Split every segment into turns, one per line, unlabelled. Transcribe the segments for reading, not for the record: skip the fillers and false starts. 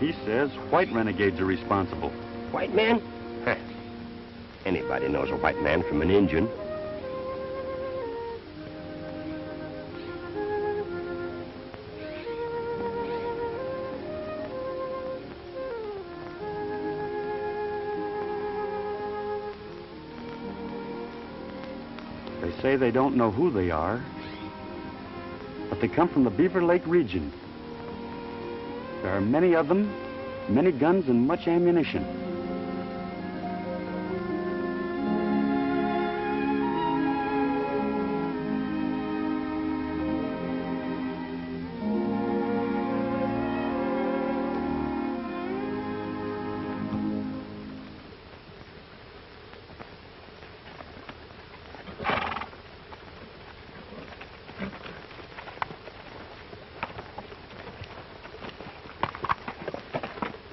He says white renegades are responsible.
White man? Huh. Anybody knows a white man from an Indian.
They say they don't know who they are, but they come from the Beaver Lake region. There are many of them, many guns and much ammunition.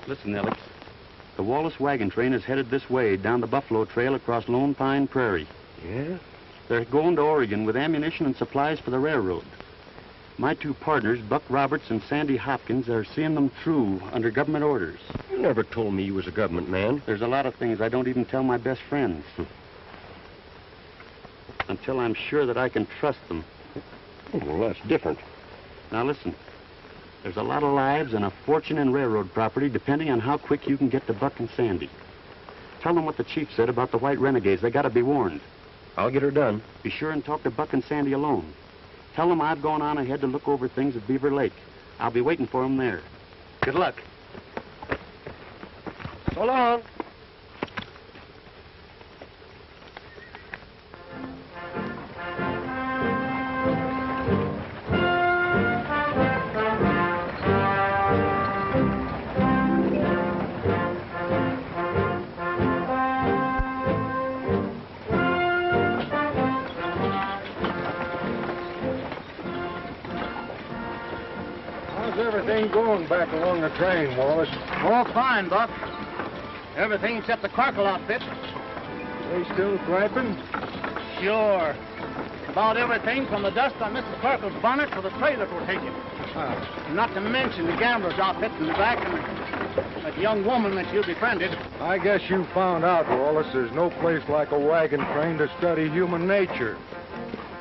Listen, Alex. The Wallace wagon train is headed this way, down the Buffalo Trail across Lone Pine Prairie.
Yeah?
They're going to Oregon with ammunition and supplies for the railroad. My two partners, Buck Roberts and Sandy Hopkins, are seeing them through under government orders.
You never told me you was a government man.
There's a lot of things I don't even tell my best friends. Until I'm sure that I can trust them.
Well, that's different.
Now listen. There's a lot of lives and a fortune in railroad property depending on how quick you can get to Buck and Sandy. Tell them what the chief said about the white renegades. They gotta be warned.
I'll get her done.
Be sure and talk to Buck and Sandy alone. Tell them I've gone on ahead to look over things at Beaver Lake. I'll be waiting for them there. Good luck.
So long.
Everything going back along the train, Wallace?
Oh, fine, Buck. Everything except the Corkle outfit.
They still griping?
Sure. About everything from the dust on Mrs. Corkle's bonnet to the trailers we're taking. Not to mention the gambler's outfit in the back and that young woman that you befriended.
I guess you found out, Wallace, there's no place like a wagon train to study human nature.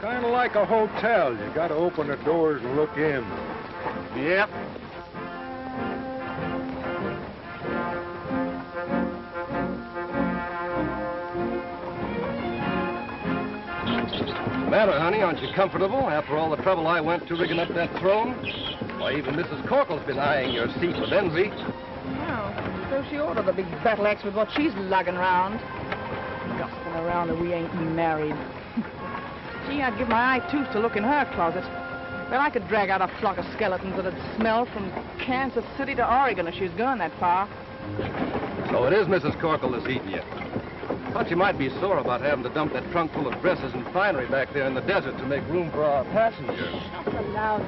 Kind of like a hotel. You got to open the doors and look in.
Yep.
Matter, honey, aren't you comfortable after all the trouble I went to rigging up that throne? Why, even Mrs. Corkle's been eyeing your seat with envy.
Well, so she ordered the big battle axe with what she's lugging around. Gossiping around that we ain't married. Gee, I'd give my eye tooth to look in her closet. Then I could drag out a flock of skeletons that'd smell from Kansas City to Oregon if she was going that far.
So it is Mrs. Corkle that's eating you. Thought you might be sore about having to dump that trunk full of dresses and finery back there in the desert to make room for our passengers.
Shut the loud.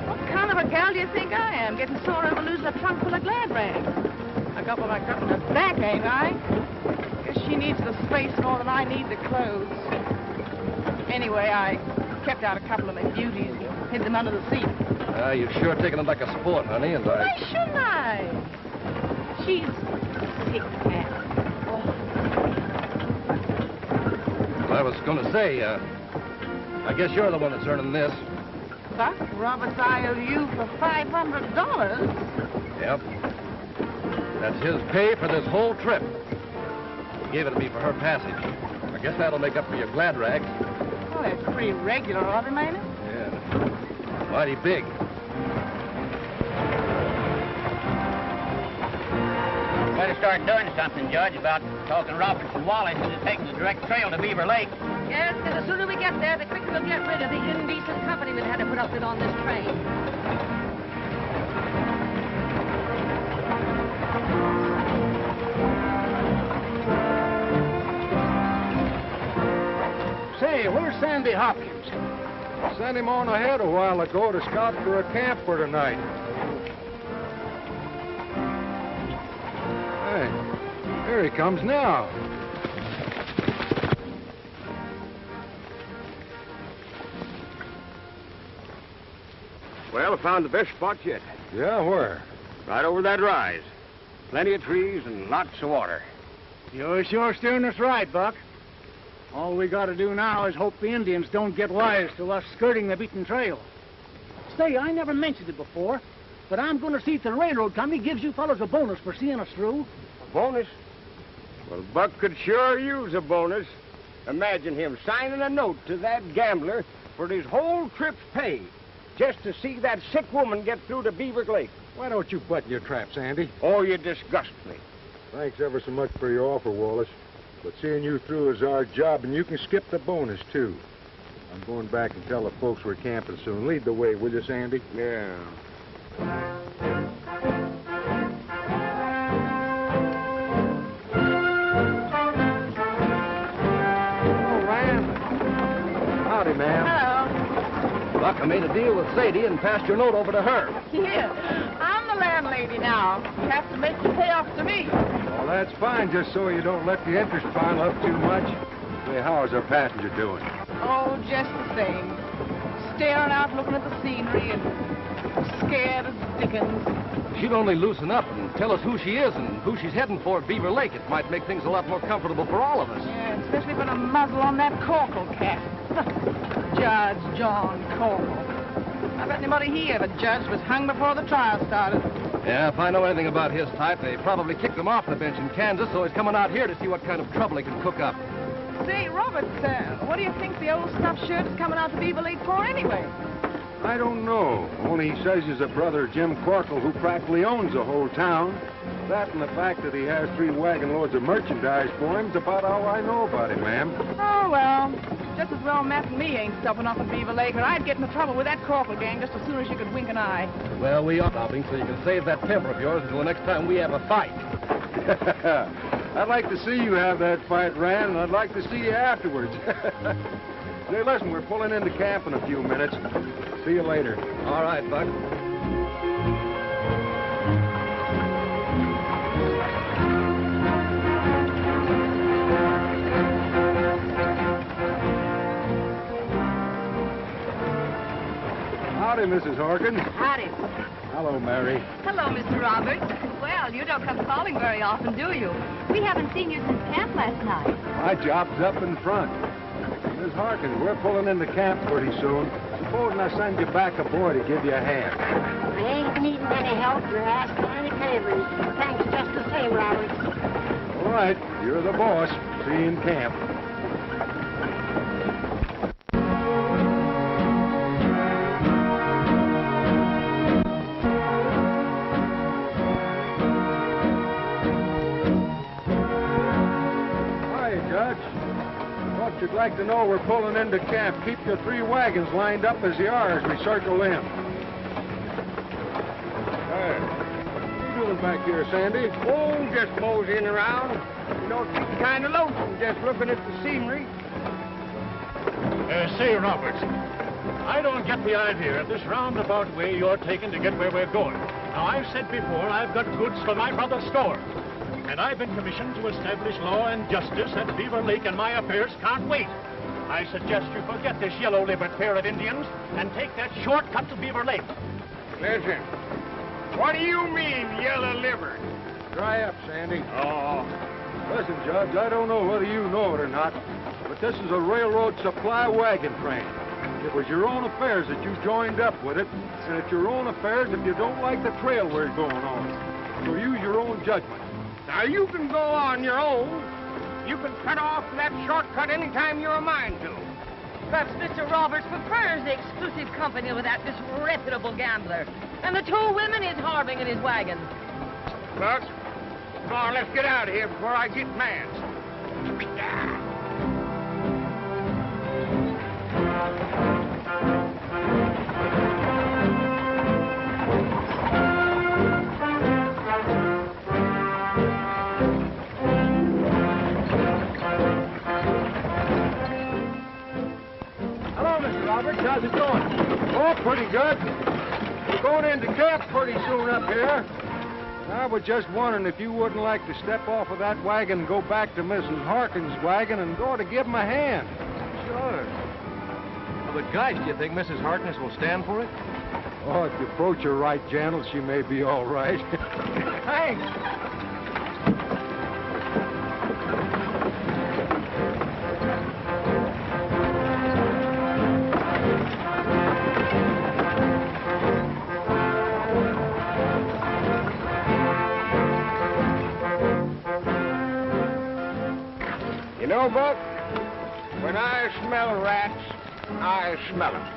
What kind of a gal do you think I am, getting sore over losing a trunk full of glad rags? I got what I got in the back, ain't I? Guess she needs the space more than I need the clothes. Anyway, I kept out a couple of my beauties, hid them under the seat.
You've sure taken it like a sport, honey, and
Why shouldn't I? She's sick, man.
I was going to say, I guess you're the one that's earning this.
Buck Roberts IOU for $500.
Yep. That's his pay for this whole trip. He gave it to me for her passage. I guess that'll make up for your glad rags.
Oh, that's pretty regular of him, ain't it?
Yeah. Mighty big.
Better start doing something, Judge, about talking Roberts and Wallace into taking the direct trail to Beaver Lake.
Yes, and the sooner we get there, the quicker we'll get rid of the indecent company that had to put up with on this train.
Say, where's Sandy Hopkins?
Sent him on ahead a while ago to scout for a camp for tonight. Hey, here he comes now.
Well, I found the best spot yet.
Yeah, where?
Right over that rise. Plenty of trees and lots of water.
You're sure steering us right, Buck. All we gotta do now is hope the Indians don't get wise to us skirting the beaten trail. Say, I never mentioned it before, but I'm gonna see if the railroad company gives you fellows a bonus for seeing us through.
A bonus? Well, Buck could sure use a bonus. Imagine him signing a note to that gambler for his whole trip's pay, just to see that sick woman get through to Beaver Lake.
Why don't you button your trap, Sandy?
Oh, you disgust me.
Thanks ever so much for your offer, Wallace. But seeing you through is our job, and you can skip the bonus, too. I'm going back and tell the folks we're camping soon. Lead the way, will you, Sandy?
Yeah.
Howdy, ma'am.
Hello.
Buck, I made a deal with Sadie and passed your note over to her.
Yeah, I'm the landlady now. You have to make the payoff to me.
Well, that's fine, just so you don't let the interest pile up too much. Say, how's our passenger doing?
Oh, just the same. Staring out, looking at the scenery, and scared as dickens.
She'd only loosen up and tell us who she is and who she's heading for at Beaver Lake. It might make things a lot more comfortable for all of us.
Yeah, especially put a muzzle on that Corkle cat. Judge John Corkle. I bet anybody he ever judged was hung before the trial started.
Yeah, if I know anything about his type, they probably kicked him off the bench in Kansas, so he's coming out here to see what kind of trouble he can cook up.
Say, Robert, what do you think the old stuffed shirt is coming out to Beaver Lake for anyway?
I don't know. Only he says he's a brother of Jim Corkle, who practically owns the whole town. That and the fact that he has 3 wagon loads of merchandise for him is about all I know about him, ma'am.
Oh, well, just as well Matt and me ain't stopping off at Beaver Lake, or I'd get into trouble with that Corkle gang just as soon as you could wink an eye.
Well, we are stopping so you can save that temper of yours until the next time we have a fight.
I'd like to see you have that fight, Rand, and I'd like to see you afterwards. Say, listen, we're pulling into camp in a few minutes. See you later.
All right, Buck.
Howdy, Mrs. Hawkins.
Howdy.
Hello, Mary.
Hello, Mr. Roberts. Well, you don't come calling very often, do you? We haven't seen you since camp last night.
My job's up in front. Miss Harkins, we're pulling into camp pretty soon. Supposing I send you back a boy to give you a hand.
I ain't needing any help or asking any favors. Thanks just the same, Roberts.
All right, you're the boss. See you in camp. You'd like to know we're pulling into camp. Keep your 3 wagons lined up as they are as we circle in. Hey, what are you doing back here, Sandy?
Oh, just moseying around. You know, it's kind of lonesome just looking at the scenery.
Say, Roberts, I don't get the idea of this roundabout way you're taking to get where we're going. Now, I've said before, I've got goods for my brother's store. And I've been commissioned to establish law and justice at Beaver Lake, and my affairs can't wait. I suggest you forget this yellow-livered pair of Indians and take that shortcut to Beaver Lake.
Listen, what do you mean, yellow-livered?
Dry up, Sandy.
Oh.
Listen, Judge, I don't know whether you know it or not, but this is a railroad supply wagon train. It was your own affairs that you joined up with it, and it's your own affairs if you don't like the trail we're going on. So use your own judgment.
Now, you can go on your own. You can cut off that shortcut anytime you're a mind to.
Perhaps Mr. Roberts prefers the exclusive company with that disreputable gambler. And the 2 women he's harboring in his wagon.
Buck, come on, let's get out of here before I get mad.
How's it going? Oh, pretty good. We're going into camp pretty soon up here. I was just wondering if you wouldn't like to step off of that wagon and go back to Mrs. Harkins' wagon and go to give him a hand.
Sure. Well, but gosh, do you think Mrs. Harkness will stand for it?
Oh, if you approach her right, gentle, she may be all right.
Thanks.
You know, Buck, when I smell rats, I smell them.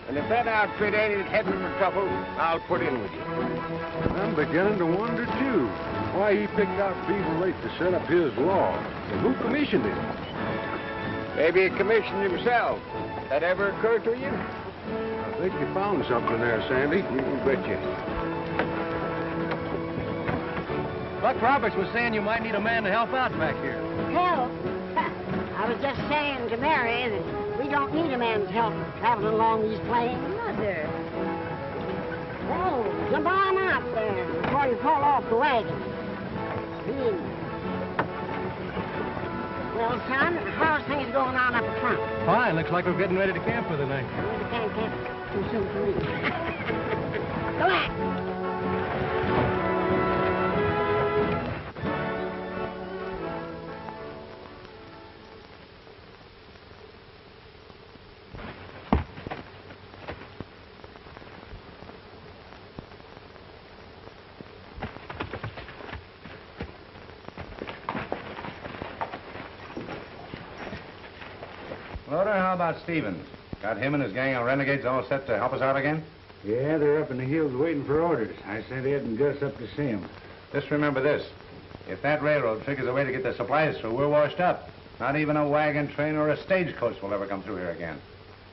And if that outfit ain't heading for trouble, I'll put in with you.
I'm beginning to wonder, too, why he picked out Beaver Lake to set up his law. And who commissioned him?
Maybe he commissioned himself. That ever occurred to you?
I think you found something there, Sandy. You betcha.
Buck Roberts was saying you might need a man to help out back here.
Help? I was just saying to Mary that we don't need a man's help traveling along these plains.
Mother.
Oh, jump on out there before you fall off the wagon. Well, son, how's things going on up front?
Fine. Looks like we're getting ready to camp for the night.
Well, we can't camp too soon for me. Go back.
Loder, how about Stevens? Got him and his gang of renegades all set to help us out again?
Yeah, they're up in the hills waiting for orders. I sent Ed and Gus up to see them.
Just remember this. If that railroad figures a way to get the supplies through, we're washed up. Not even a wagon train or a stagecoach will ever come through here again.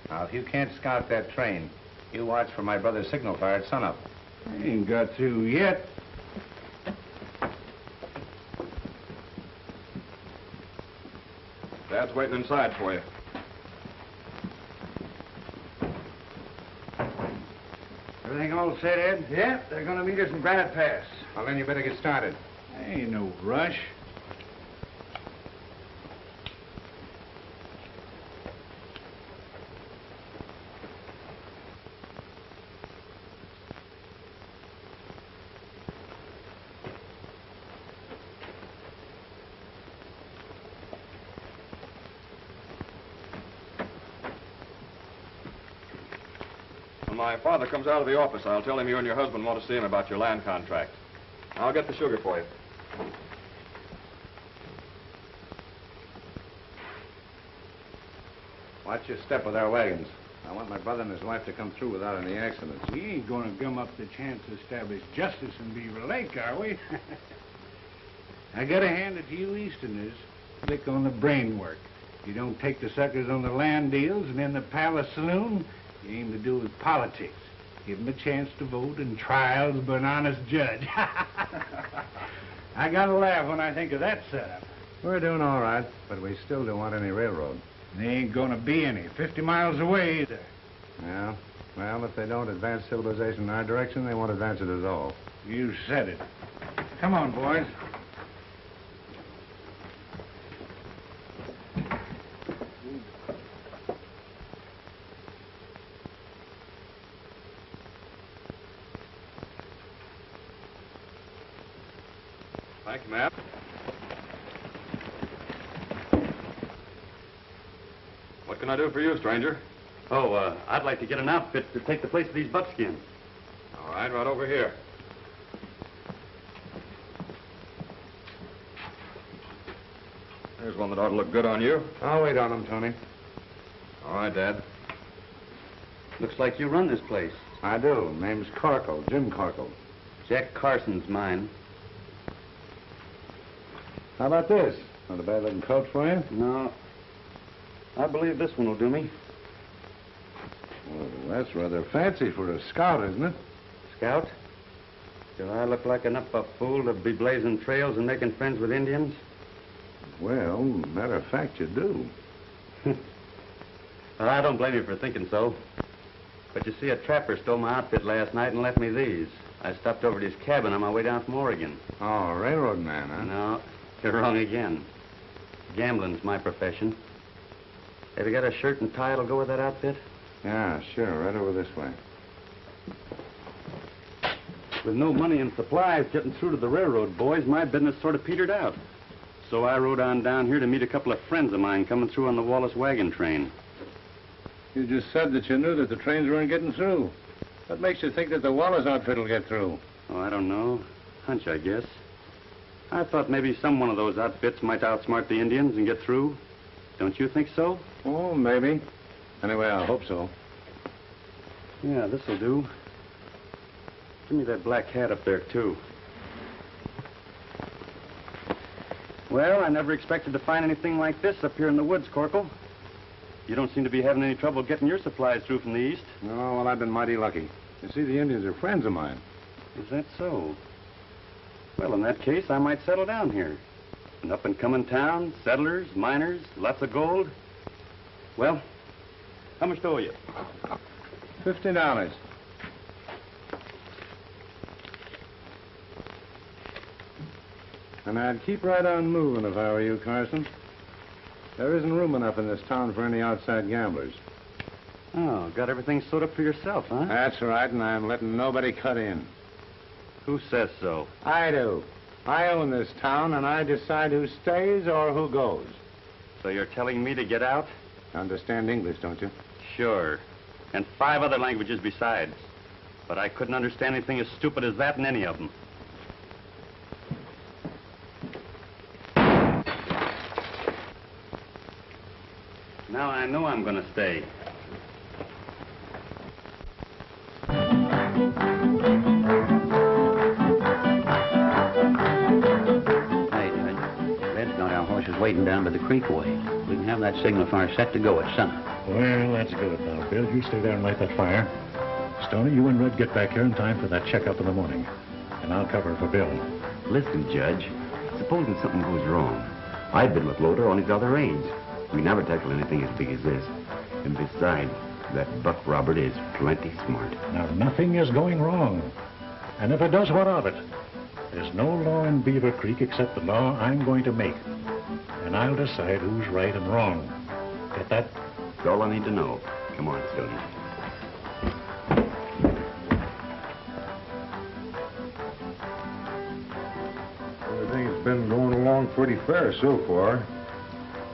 Now, if you can't scout that train, you watch for my brother's signal fire at sunup.
They ain't got through yet.
Dad's waiting inside for you.
Everything all set, Ed? Yeah, they're gonna meet us in Granite Pass.
Well, then you better get started.
Ain't no rush.
When my father comes out of the office, I'll tell him you and your husband want to see him about your land contract. I'll get the sugar for you.
Watch your step with our wagons. I want my brother and his wife to come through without any accidents.
We ain't gonna gum up the chance to establish justice in Beaver Lake, are we? I gotta hand it to you Easterners. Slick on the brain work. You don't take the suckers on the land deals, and in the Palace Saloon, you aim to do with politics. Give them a chance to vote and trials by an honest judge. I gotta laugh when I think of that setup.
We're doing all right, but we still don't want any railroad.
There ain't gonna be any. 50 miles away.
Yeah? Well, if they don't advance civilization in our direction, they won't advance it at all.
You said it. Come on, boys.
Thank you, ma'am. What can I do for you, stranger?
Oh, I'd like to get an outfit to take the place of these buckskins.
All right over here. There's one that ought to look good on you.
I'll wait on him, Tony.
All right, Dad.
Looks like you run this place.
I do. Name's Corkle, Jim Corkle.
Jack Carson's mine.
How about this? Not a bad-looking coat for you?
No. I believe this one will do me.
Well, that's rather fancy for a scout, isn't it?
Scout? Do I look like enough of a fool to be blazing trails and making friends with Indians?
Well, matter of fact, you do.
Well, I don't blame you for thinking so. But you see, a trapper stole my outfit last night and left me these. I stopped over at his cabin on my way down from Oregon.
Oh, a railroad man, huh?
No, you're wrong again. Gambling's my profession. Have you got a shirt and tie that'll go with that outfit?
Yeah, sure. Right over this way.
With no money and supplies getting through to the railroad boys, my business sort of petered out. So I rode on down here to meet a couple of friends of mine coming through on the Wallace wagon train.
You just said that you knew that the trains weren't getting through. What makes you think that the Wallace outfit will get through?
Oh, I don't know. Hunch, I guess. I thought maybe some one of those outfits might outsmart the Indians and get through. Don't you think so?
Oh, maybe. Anyway, I hope so.
Yeah, this'll do. Give me that black hat up there, too. Well, I never expected to find anything like this up here in the woods, Corkle. You don't seem to be having any trouble getting your supplies through from the east.
No, well, I've been mighty lucky. You see, the Indians are friends of mine.
Is that so? Well, in that case, I might settle down here. An up-and-coming town, settlers, miners, lots of gold. Well, how much do I owe you?
$50. And I'd keep right on moving if I were you, Carson. There isn't room enough in this town for any outside gamblers.
Oh, got everything sewed up for yourself, huh?
That's right, and I'm letting nobody cut in.
Who says so?
I do. I own this town, and I decide who stays or who goes.
So you're telling me to get out?
Understand English, don't you?
Sure. And 5 other languages besides. But I couldn't understand anything as stupid as that in any of them. Now I know I'm going to stay.
Is waiting down by the creek way. We can have that signal fire set to go at sun.
Well, that's good now, Bill. You stay there and light that fire. Stoney, you and Red get back here in time for that checkup in the morning. And I'll cover for Bill.
Listen, Judge. Supposing something goes wrong. I've been with Loder on his other age. We never tackle anything as big as this. And besides, that Buck Robert is plenty smart.
Now, nothing is going wrong. And if it does, what of it? There's no law in Beaver Creek except the law I'm going to make. And I'll decide who's right and wrong. Get that?
That's all I need to know. Come on, Stoney.
Everything's been going along pretty fair so far.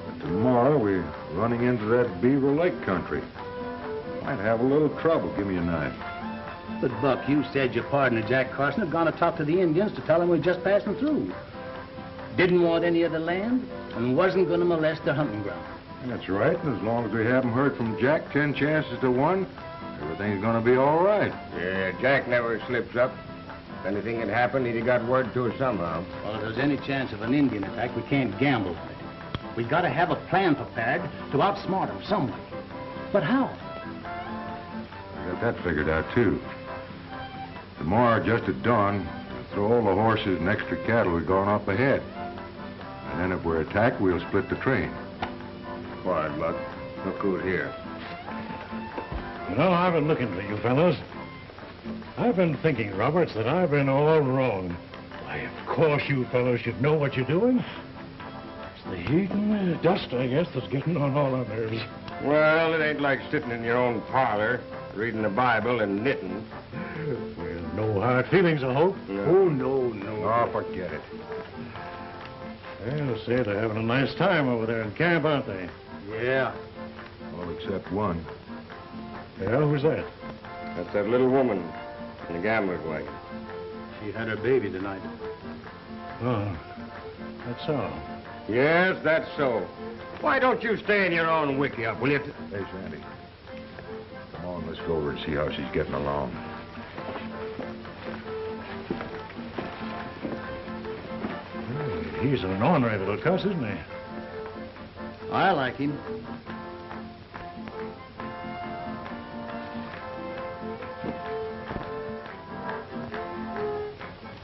But tomorrow we're running into that Beaver Lake country. Might have a little trouble. Give me a knife.
But, Buck, you said your partner, Jack Carson, had gone to talk to the Indians to tell them we're just passing through. Didn't want any of the land and wasn't going to molest their hunting ground.
That's right. And as long as we haven't heard from Jack 10 chances to 1, everything's going to be all right.
Yeah, Jack never slips up. If anything had happened, he'd have got word to us somehow.
Well, if there's any chance of an Indian attack, we can't gamble on it. We've got to have a plan prepared to outsmart them some way. But how?
I got that figured out, too. Tomorrow, just at dawn, we'll throw all the horses and extra cattle we've gone up ahead. And then if we're attacked, we'll split the train.
Quiet, Buck. Look who's here.
You know, I've been looking for you fellows. I've been thinking, Roberts, that I've been all wrong. Why, of course you fellows should know what you're doing. It's the heat and the dust, I guess, that's getting on all our nerves.
Well, it ain't like sitting in your own parlor, reading the Bible and knitting.
Well, no hard feelings, I hope.
No.
Oh, no.
Oh, forget it.
Well, say, they're having a nice time over there in camp, aren't they?
Yeah.
All except one.
Yeah, who's that?
That's that little woman in the gambler's wagon.
She had her baby tonight.
Oh, that's all.
Yes, that's so. Why don't you stay in your own wickiup, will you?
Hey, Sandy. Come on, let's go over and see how she's getting along.
He's an ornery little cuss, isn't he?
I like him.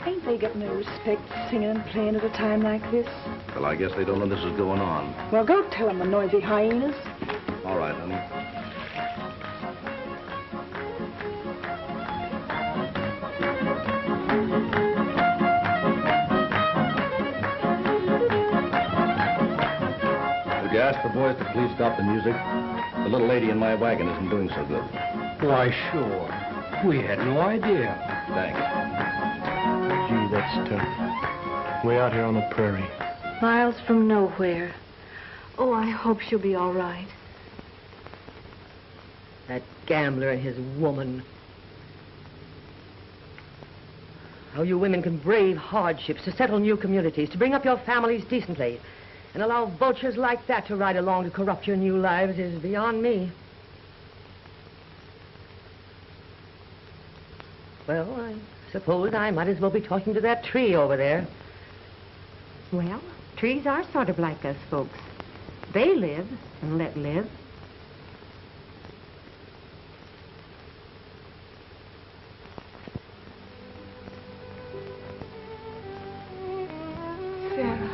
Ain't they got no respect singing and playing at a time like this?
Well, I guess they don't know this is going on.
Well, go tell them, the noisy hyenas.
All right, honey. Would you ask the boys to please stop the music? The little lady in my wagon isn't doing so good.
Why, sure.
We had no idea.
Thanks.
Gee, that's tough. Way out here on the prairie.
Miles from nowhere. Oh, I hope she'll be all right.
That gambler and his woman. How you women can brave hardships to settle new communities, to bring up your families decently, and allow vultures like that to ride along to corrupt your new lives is beyond me. Well, I suppose I might as well be talking to that tree over there.
Well, trees are sort of like us folks. They live and let live.
Sarah.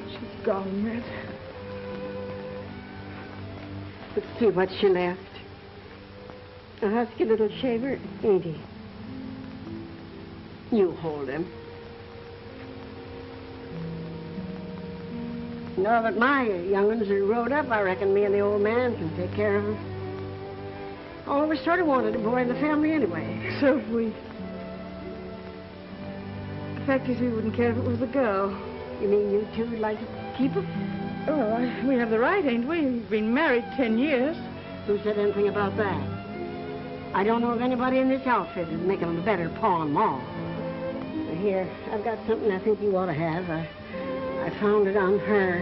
She's gone, Red.
But see what she left. A husky little shaver, ain't he? You hold him. Now that my young'uns are rode up, I reckon me and the old man can take care of them. All of us sort of wanted a boy in the family anyway.
So have we. The fact is, we wouldn't care if it was a girl.
You mean you two'd like to keep him?
Oh, we have the right, ain't we? We've been married 10 years.
Who said anything about that? I don't know of anybody in this outfit who'd make him a better paw and ma. Here, I've got something I think you ought to have. I found it on her.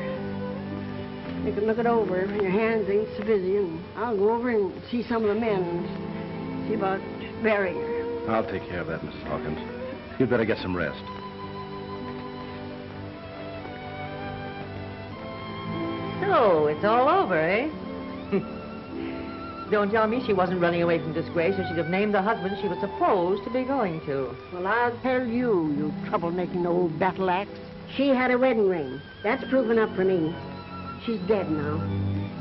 You can look it over when your hands ain't so busy, and I'll go over and see some of the men and see about burying her.
I'll take care of that, Mrs. Hawkins. You'd better get some rest.
So, it's all over, eh? Don't tell me she wasn't running away from disgrace, or she'd have named the husband she was supposed to be going to.
Well, I'll tell you, you troublemaking old battle axe. She had a wedding ring. That's proven up for me. She's dead now.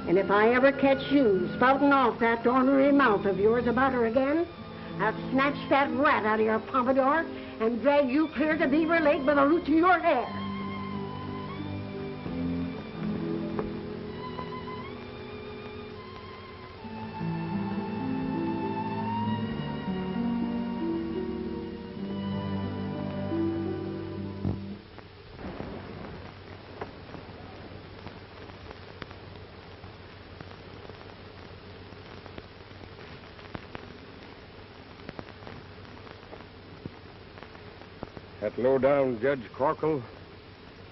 And if I ever catch you spouting off that ornery mouth of yours about her again, I'll snatch that rat out of your pompadour and drag you clear to Beaver Lake by the roots of your hair.
That low-down Judge Corkle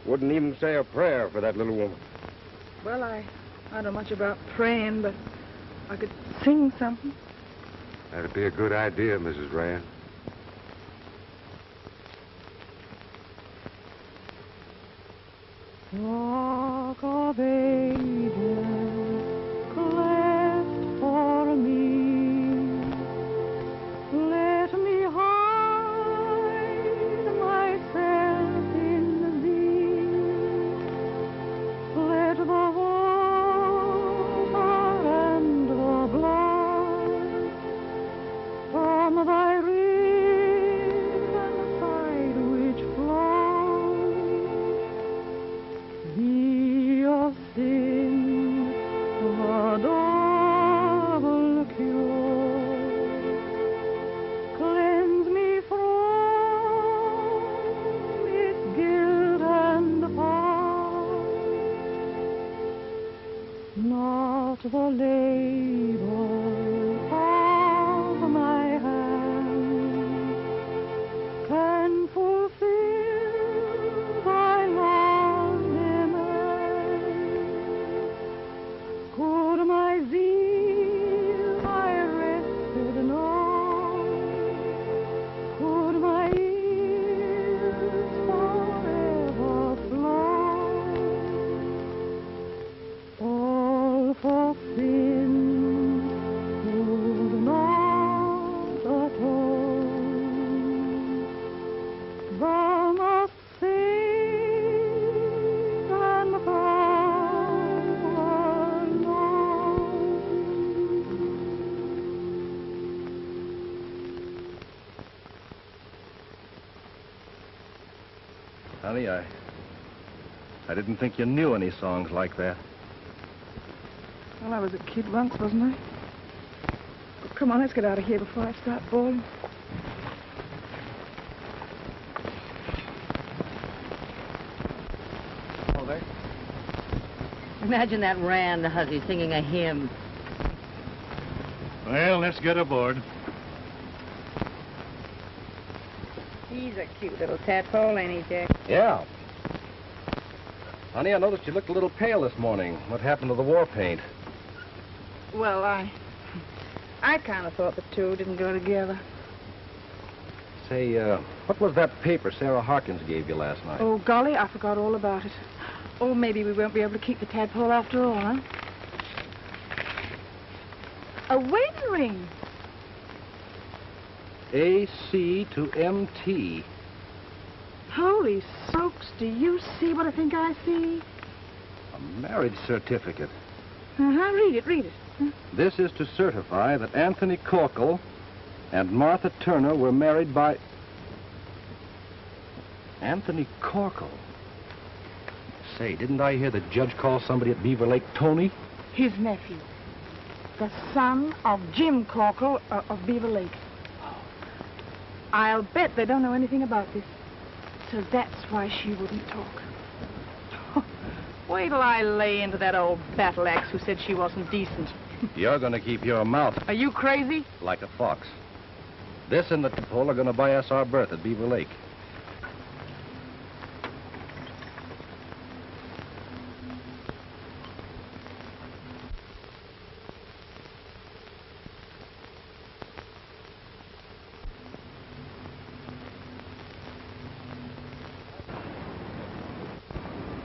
wouldn't even say a prayer for that little woman.
Well, I don't know much about praying, but I could sing something.
That'd be a good idea, Mrs. Rand.
Rock of ages, cleft for me, let me hide myself in thee. Let the water and the blood from thy riven side which flows be your sin
Honey, I didn't think you knew any songs like that.
Well, I was a kid once, wasn't I? Well, come on, let's get out of here before I start bawling.
Over. Imagine that Rand hussy singing a hymn.
Well, let's get aboard.
He's a cute little tadpole, ain't he, Jack?
Yeah. Honey, I noticed you looked a little pale this morning. What happened to the war paint?
Well, I kind of thought the two didn't go together.
Say, what was that paper Sarah Harkins gave you last night?
Oh, golly, I forgot all about it. Oh, maybe we won't be able to keep the tadpole after all, huh? A wedding ring.
AC to MT.
Holy smokes, do you see what I think I see?
A marriage certificate.
Read it. Huh?
This is to certify that Anthony Corkle and Martha Turner were married by... Anthony Corkle? Say, didn't I hear the judge call somebody at Beaver Lake Tony?
His nephew. The son of Jim Corkle of Beaver Lake. I'll bet they don't know anything about this. So that's why she wouldn't talk. Wait till I lay into that old battle axe who said she wasn't decent.
You're going to keep your mouth...
Are you crazy?
Like a fox. This and the tadpole are going to buy us our berth at Beaver Lake.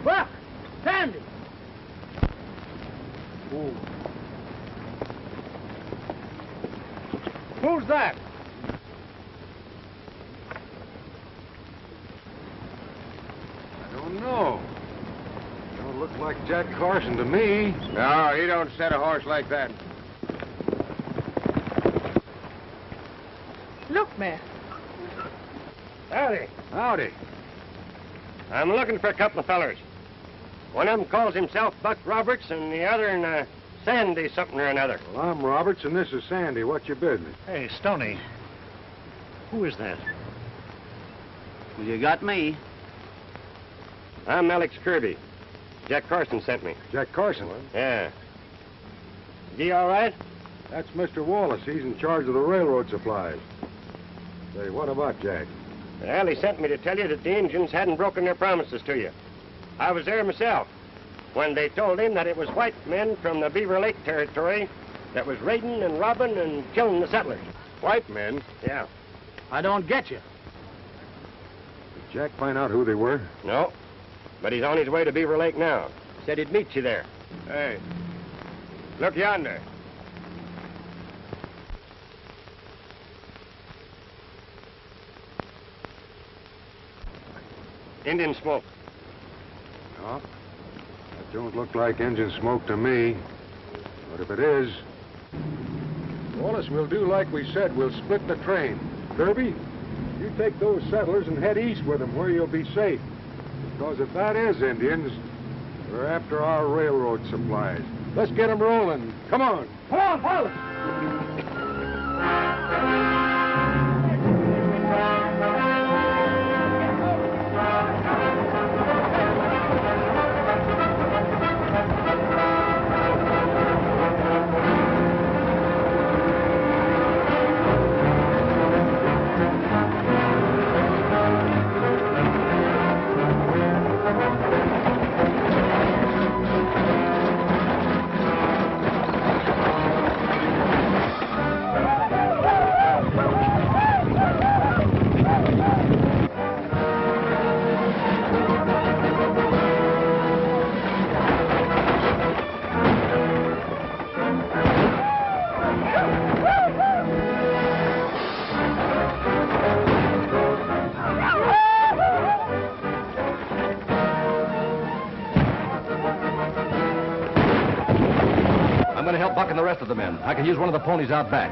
Buck! Sandy!
Oh.
Who's that?
I don't know. Don't look like Jack Carson to me.
No, he don't set a horse like that.
Look, Matt.
Howdy.
Howdy.
I'm looking for a couple of fellers. One of them calls himself Buck Roberts, and the other Sandy something or another.
Well, I'm Roberts, and this is Sandy. What's your business?
Hey, Stoney. Who is that?
Well, you got me.
I'm Alex Kirby. Jack Carson sent me.
Jack Carson?
Yeah. He all right?
That's Mr. Wallace. He's in charge of the railroad supplies. Say, what about Jack?
Well, he sent me to tell you that the Indians hadn't broken their promises to you. I was there myself when they told him that it was white men from the Beaver Lake territory that was raiding and robbing and killing the settlers.
White men?
Yeah.
I don't get you.
Did Jack find out who they were?
No. But he's on his way to Beaver Lake now. Said he'd meet you there. Hey, look yonder. Indian smoke.
No. That don't look like engine smoke to me. But if it is... Wallace, we'll do like we said. We'll split the train. Kirby, you take those settlers and head east with them where you'll be safe. Because if that is Indians, they're after our railroad supplies. Let's get them rolling. Come on.
Come on, fellas!
I'm going to help Buck and the rest of the men. I can use one of the ponies out back.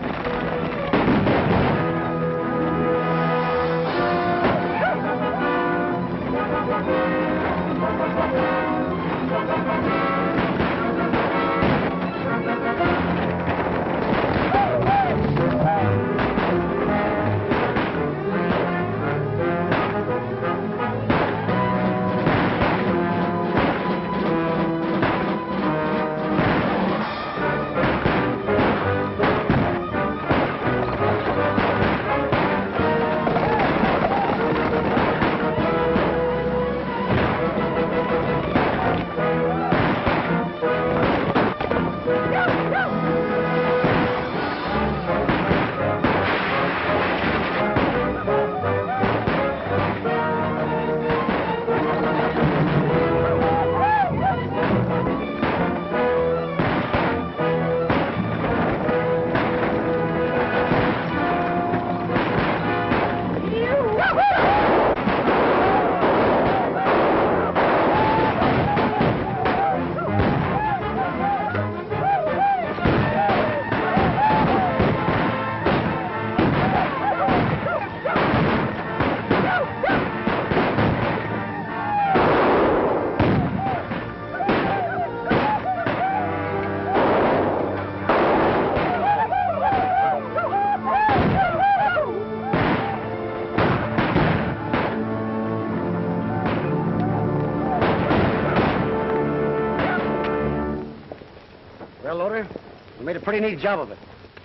made a pretty neat job of it.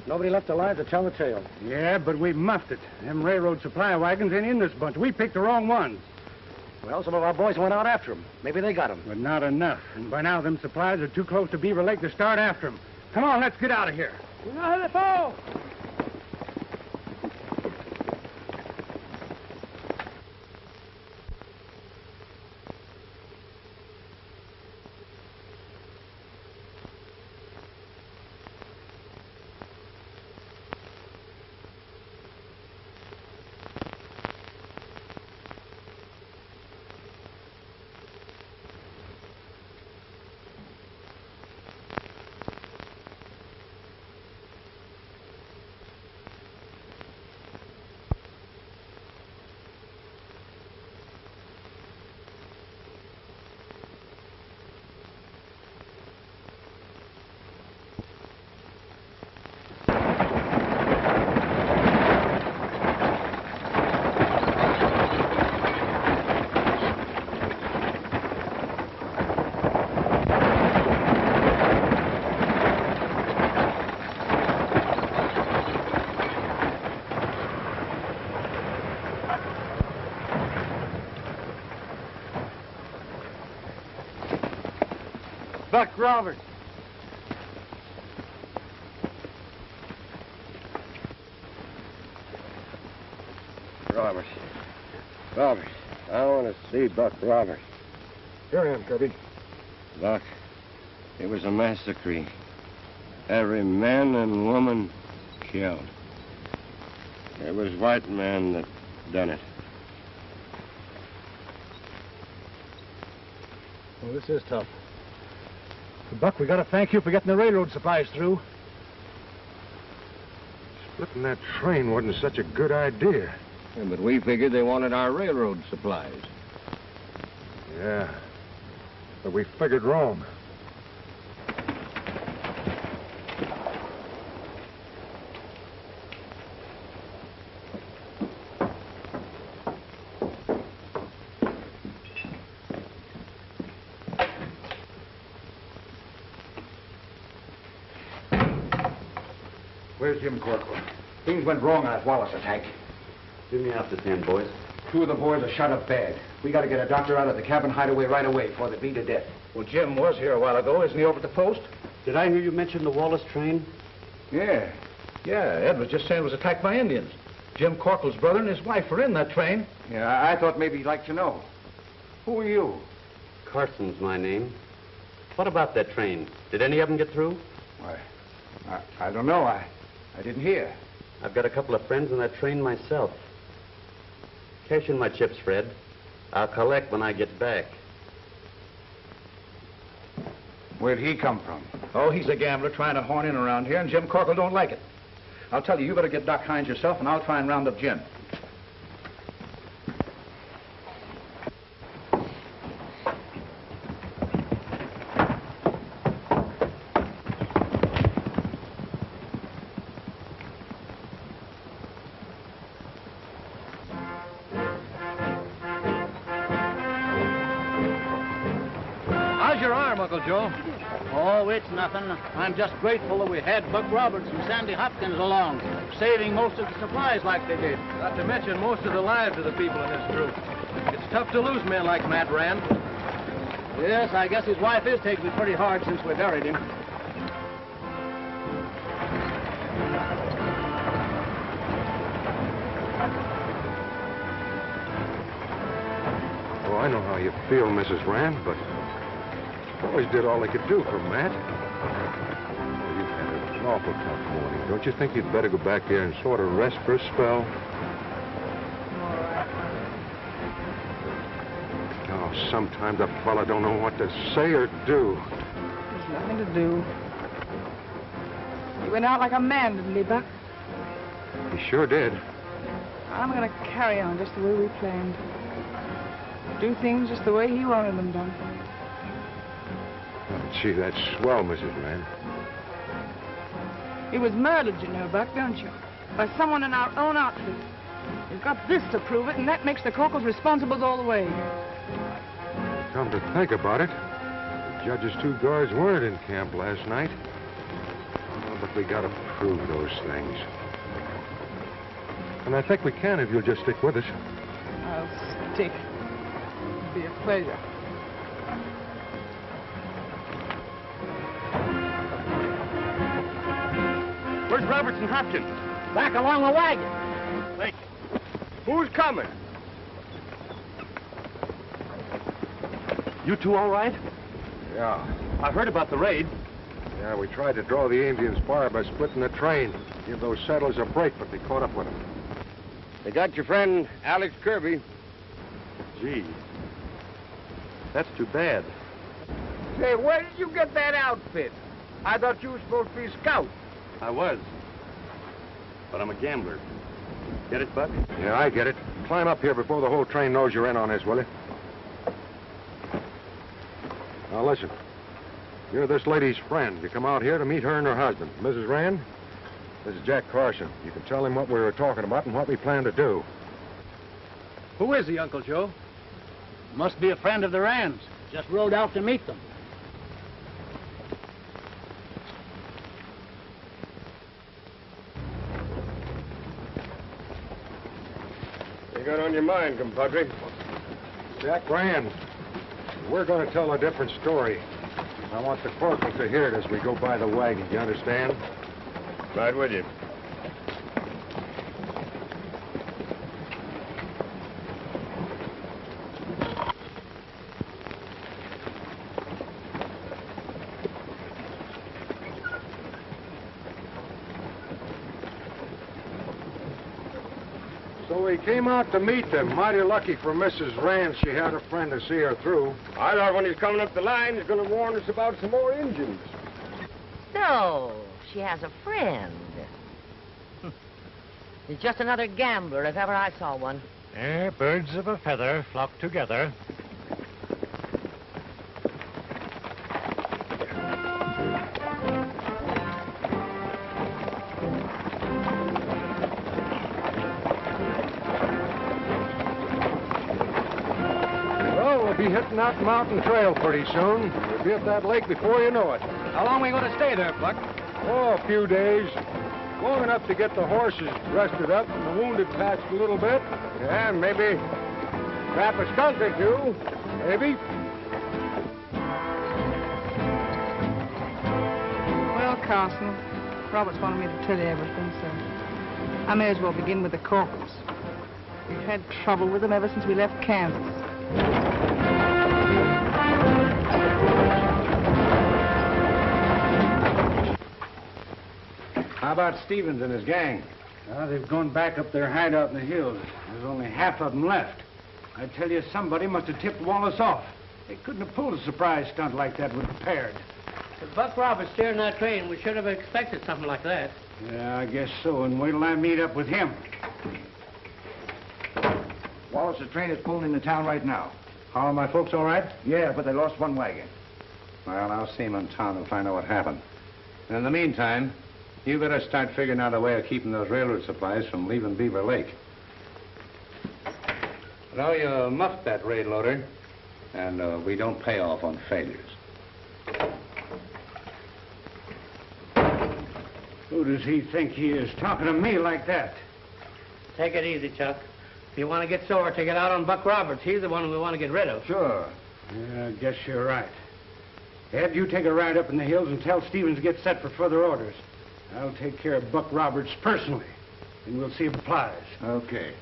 Nobody left alive to tell the tale.
Yeah, but we muffed it. Them railroad supply wagons ain't in this bunch. We picked the wrong ones.
Well, some of our boys went out after them. Maybe they got them.
But not enough. And by now, them supplies are too close to Beaver Lake to start after them. Come on, let's get out of here.
We know how to fall.
Buck Roberts.
Roberts. Roberts. I want to see Buck Roberts.
Here I am, Cubby.
Buck, it was a massacre. Every man and woman killed. It was white men that done it.
Well, this is tough. Buck, we gotta thank you for getting the railroad supplies through.
Splitting that train wasn't such a good idea.
Yeah, but we figured they wanted our railroad supplies.
Yeah, but we figured wrong.
Where's Jim Corkle? Things went wrong on that Wallace attack.
Give me out this hand, boys.
2 of the boys are shot up bad. We got to get a doctor out of the cabin hideaway right away before they bleed to death.
Well, Jim was here a while ago. Isn't he over at the post?
Did I hear you mention the Wallace train?
Yeah. Yeah, Ed was just saying it was attacked by Indians. Jim Corkle's brother and his wife were in that train.
Yeah, I thought maybe you'd like to know. Who are you?
Carson's my name. What about that train? Did any of them get through?
Why, I don't know. I didn't hear.
I've got a couple of friends on that train myself. Cash in my chips, Fred. I'll collect when I get back.
Where'd he come from?
Oh, he's a gambler trying to horn in around here, and Jim Corkle don't like it. I'll tell you, you better get Doc Hines yourself, and I'll try and round up Jim. How's your arm, Uncle Joe?
Oh, it's nothing. I'm just grateful that we had Buck Roberts and Sandy Hopkins along, saving most of the supplies like they did.
Not to mention most of the lives of the people in this group. It's tough to lose men like Matt Rand.
Yes, I guess his wife is taking it pretty hard since we buried him.
Oh, I know how you feel, Mrs. Rand, but boys did all they could do for Matt. Oh, you've had an awful tough morning. Don't you think you'd better go back there and sort of rest for a spell? Oh, sometimes a fella don't know what to say or do.
There's nothing to do. He went out like a man, didn't he, Buck?
He sure did.
I'm going to carry on just the way we planned. Do things just the way he wanted them done.
Oh, gee, that's swell, Mrs. Rand.
He was murdered, you know, Buck, don't you? By someone in our own outfit. We've got this to prove it, and that makes the Corkles responsible all the way.
Come to think about it, the judge's 2 guards weren't in camp last night. we gotta prove those things. And I think we can if you'll just stick with us.
I'll stick. It'll be a pleasure.
Where's Roberts and Hopkins?
Back along the wagon.
Wait. Who's coming?
You two all right?
Yeah.
I heard about the raid.
Yeah, we tried to draw the Indians' fire by splitting the train. Give those settlers a break, but they caught up with them.
They got your friend Alex Kirby.
Gee. That's too bad.
Say, where did you get that outfit? I thought you were supposed to be a scout.
I was. But I'm a gambler. Get it, Buck?
Yeah, I get it. Climb up here before the whole train knows you're in on this, will you? Now, listen. You're this lady's friend. You come out here to meet her and her husband. Mrs. Rand, this is Jack Carson. You can tell him what we were talking about and what we plan to do.
Who is he, Uncle Joe? Must be a friend of the Rands. Just rode out to meet them.
What you got on your mind, compadre?
Jack Rand. We're going to tell a different story. I want the corporal to hear it as we go by the wagon. You understand?
Right with you.
So we came out to meet them. Mighty lucky for Mrs. Rand she had a friend to see her through.
I thought when he's coming up the line, he's going to warn us about some more Indians.
No, she has a friend. He's just another gambler if ever I saw one.
Birds of a feather flock together.
We'll be hitting that mountain trail pretty soon. We'll be at that lake before you know it.
How long are we going to stay there, Buck?
Oh, a few days. Long enough to get the horses rested up and the wounded patched a little bit.
Yeah, maybe trap a skunk or two. Maybe.
Well, Carson, Robert's wanted me to tell you everything, so I may as well begin with the Corkles. We've had trouble with them ever since we left Kansas.
How about Stevens and his gang? They've gone back up their hideout in the hills. There's only half of them left. I tell you, somebody must have tipped Wallace off. They couldn't have pulled a surprise stunt like that with prepared.
If Buck Roberts steering that train, we should have expected something like that.
Yeah, I guess so. And wait till I meet up with him.
Wallace's train is pulling into town right now.
How are my folks all right?
Yeah, but they lost one wagon.
Well, I'll see him in town and find out what happened. And in the meantime, you better start figuring out a way of keeping those railroad supplies from leaving Beaver Lake. You know, you muffed that raid, Loder, and we don't pay off on failures.
Who does he think he is, talking to me like that?
Take it easy, Chuck. If you want to get sore, take it out on Buck Roberts. He's the one we want to get rid of.
Sure. Yeah, I guess you're right. Ed, you take a ride up in the hills and tell Stevens to get set for further orders. I'll take care of Buck Roberts personally, and we'll see if it applies.
Okay.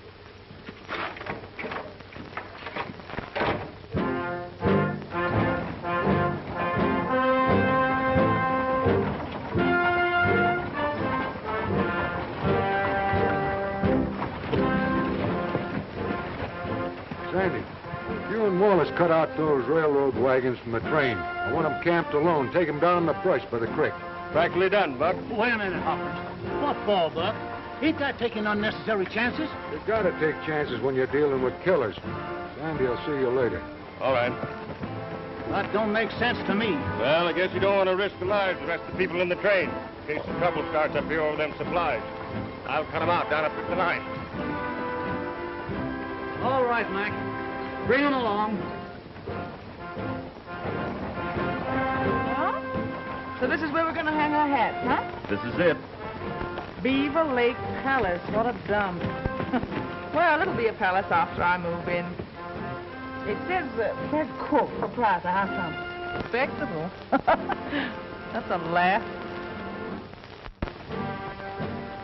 Sandy, you and Wallace cut out those railroad wagons from the train. I want them camped alone. Take them down the brush by the creek.
Practically done, Buck.
Wait a minute, Hopkins. What for, Buck? Ain't that taking unnecessary chances?
You gotta take chances when you're dealing with killers. Sandy, I'll see you later.
All right.
That don't make sense to me.
Well, I guess you don't want to risk the lives of the rest of the people in the train in case the trouble starts up here over them supplies. I'll cut them out down up the line.
All right, Mac. Bring them along.
So this is where we're going to hang our hats, huh?
This is it.
Beaver Lake Palace. What a dump. Well, it'll be a palace after I move in. It says head cook proprietor. How come? Respectable. That's a laugh.